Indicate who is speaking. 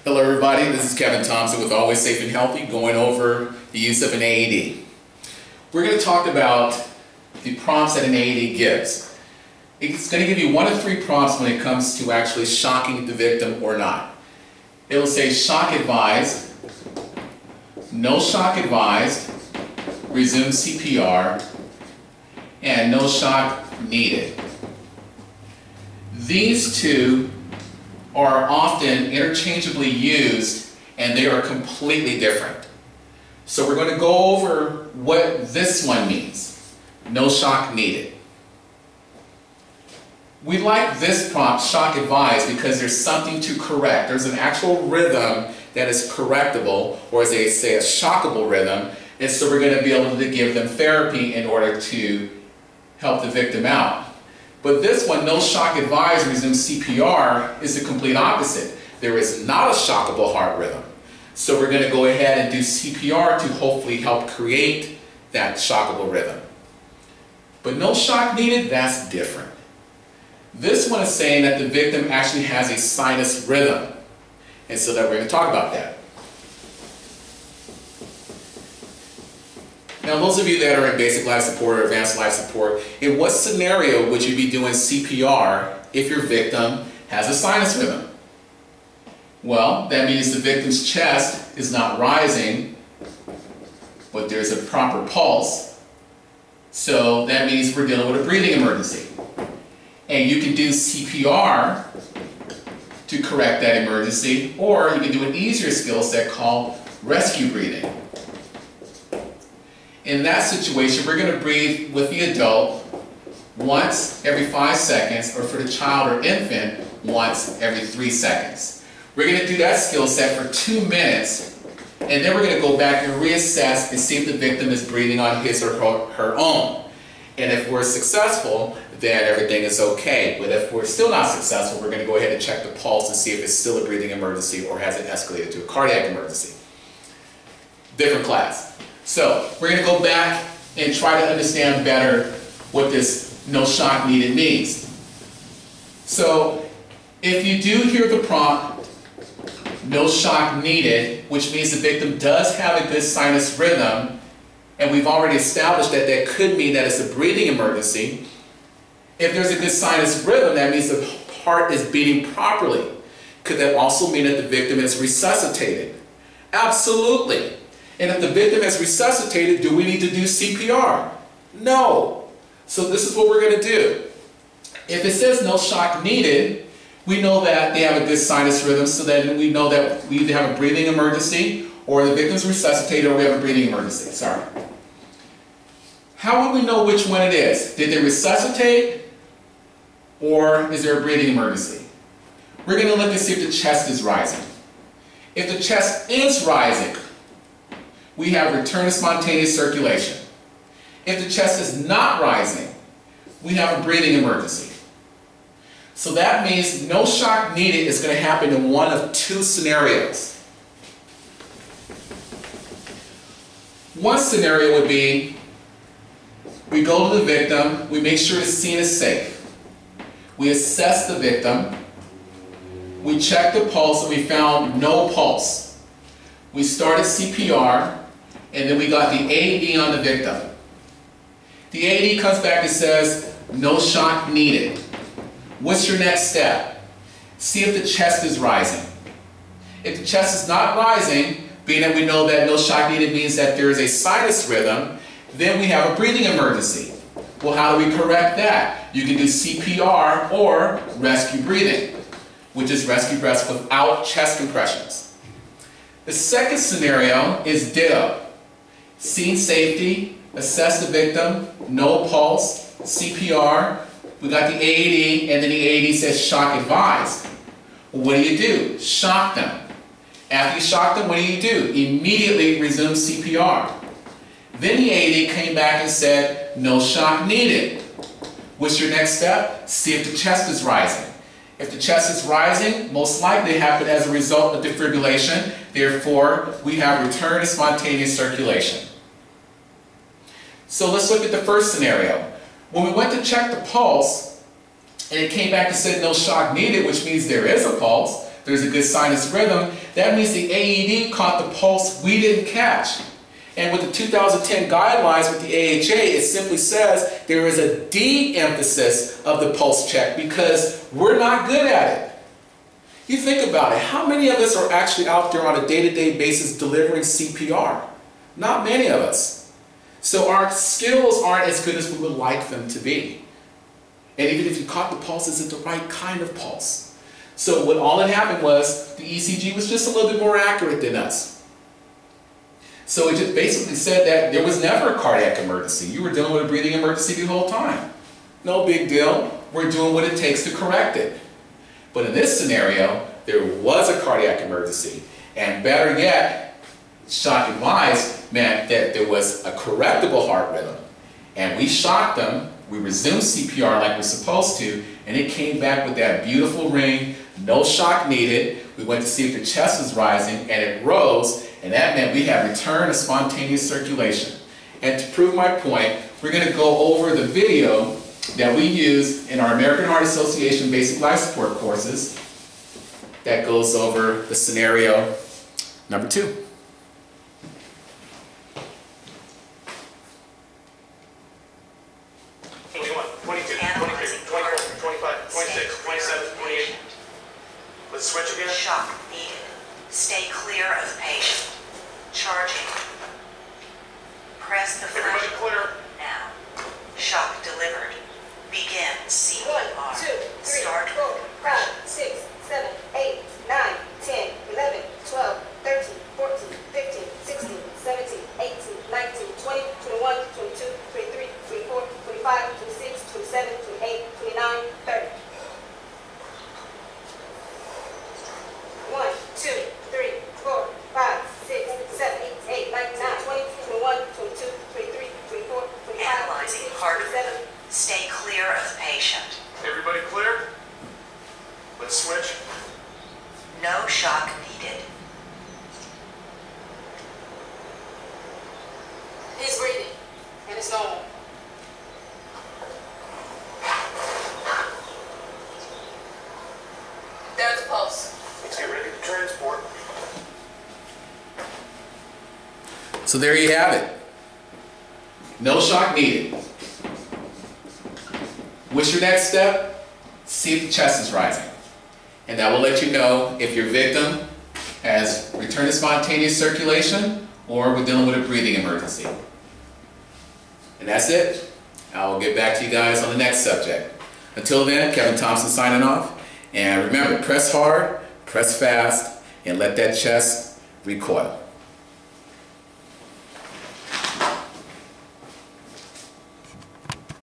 Speaker 1: Hello everybody, this is Kevin Thompson with Always Safe and Healthy, going over the use of an AED. We're going to talk about the prompts that an AED gives. It's going to give you one of three prompts when it comes to actually shocking the victim or not. It will say shock advised, no shock advised, resume CPR, and no shock needed. These two are often interchangeably used and they are completely different. So we're going to go over what this one means. No shock needed. We like this prompt, shock advised, because there's something to correct. There's an actual rhythm that is correctable, or as they say, a shockable rhythm, and so we're going to be able to give them therapy in order to help the victim out. But this one, no shock advised, resume CPR, is the complete opposite. There is not a shockable heart rhythm. So we're going to go ahead and do CPR to hopefully help create that shockable rhythm. But no shock needed, that's different. This one is saying that the victim actually has a sinus rhythm. And so that we're going to talk about that. Now, those of you that are in basic life support or advanced life support, in what scenario would you be doing CPR if your victim has a sinus rhythm? Well, that means the victim's chest is not rising, but there's a proper pulse. So that means we're dealing with a breathing emergency. And you can do CPR to correct that emergency, or you can do an easier skill set called rescue breathing. In that situation, we're going to breathe with the adult once every 5 seconds, or for the child or infant, once every 3 seconds. We're going to do that skill set for 2 minutes, and then we're going to go back and reassess and see if the victim is breathing on his or her own. And if we're successful, then everything is okay. But if we're still not successful, we're going to go ahead and check the pulse and see if it's still a breathing emergency or has it escalated to a cardiac emergency. Different class. So we're going to go back and try to understand better what this no shock needed means. So if you do hear the prompt, no shock needed, which means the victim does have a good sinus rhythm, and we've already established that that could mean that it's a breathing emergency. If there's a good sinus rhythm, that means the heart is beating properly. Could that also mean that the victim is resuscitated? Absolutely. And if the victim is resuscitated, do we need to do CPR? No. So this is what we're going to do. If it says no shock needed, we know that they have a good sinus rhythm, so then we know that we either have a breathing emergency, or the victim's resuscitated, or we have a breathing emergency. Sorry. How would we know which one it is? Did they resuscitate, or is there a breathing emergency? We're going to look and see if the chest is rising. If the chest is rising, we have return to spontaneous circulation. If the chest is not rising, we have a breathing emergency. So that means no shock needed is going to happen in one of two scenarios. One scenario would be, we go to the victim, we make sure the scene is safe. We assess the victim, we check the pulse, and we found no pulse. We started CPR, and then we got the AED on the victim. The AED comes back and says, no shock needed. What's your next step? See if the chest is rising. If the chest is not rising, being that we know that no shock needed means that there is a sinus rhythm, then we have a breathing emergency. Well, how do we correct that? You can do CPR or rescue breathing, which is rescue breaths without chest compressions. The second scenario is ditto. Scene safety, assess the victim, no pulse, CPR, we got the AED, and then the AED says shock advised. Well, what do? Shock them. After you shock them, what do? Immediately resume CPR. Then the AED came back and said, no shock needed. What's your next step? See if the chest is rising. If the chest is rising, most likely it happened as a result of defibrillation. Therefore, we have return to spontaneous circulation. So let's look at the first scenario. When we went to check the pulse, and it came back and said no shock needed, which means there is a pulse, there's a good sinus rhythm, that means the AED caught the pulse we didn't catch. And with the 2010 guidelines with the AHA, it simply says there is a de-emphasis of the pulse check because we're not good at it. You think about it, how many of us are actually out there on a day-to-day basis delivering CPR? Not many of us. So our skills aren't as good as we would like them to be. And even if you caught the pulse, is it the right kind of pulse? So what all that happened was the ECG was just a little bit more accurate than us. So it just basically said that there was never a cardiac emergency. You were dealing with a breathing emergency the whole time. No big deal. We're doing what it takes to correct it. But in this scenario, there was a cardiac emergency. And better yet, shock advised meant that there was a correctable heart rhythm. And we shocked them. We resumed CPR like we're supposed to. And it came back with that beautiful ring. No shock needed. We went to see if the chest was rising, and it rose. And that meant we had return of spontaneous circulation. And to prove my point, we're going to go over the video that we use in our American Heart Association Basic Life Support courses that goes over the scenario number 2.
Speaker 2: Let's switch again. Shock needed. Stay clear of patient. Charging. Press the flash.
Speaker 3: Everybody clear.
Speaker 2: Now. Shock delivered. Begin CPR.
Speaker 4: 1, 2, 3,
Speaker 2: Start
Speaker 4: 4, 5, 6, 7, 8, 9, 10, 11, 12, 13, 14, 15, 16, 17, 18, 19, 20, 21, 22, 23, 24, 25, 26, 27, 28, 29, 30. 1, 2, 3, 4, 5, 6, 7, 8, 9, 10, 20, 21, 22, 23, 24, 25,
Speaker 2: Analyzing
Speaker 4: 26,
Speaker 2: heart
Speaker 4: 27.
Speaker 2: rhythm. Stay clear of patient.
Speaker 3: Everybody clear? Let's switch.
Speaker 2: No shock needed.
Speaker 4: He's breathing, and it's normal. There's a pulse.
Speaker 3: Let's get ready to transport.
Speaker 1: So there you have it. No shock needed. What's your next step? See if the chest is rising. And that will let you know if your victim has returned to spontaneous circulation or we're dealing with a breathing emergency. And that's it. I'll get back to you guys on the next subject. Until then, Kevin Thompson signing off. And remember, press hard, press fast, and let that chest recoil.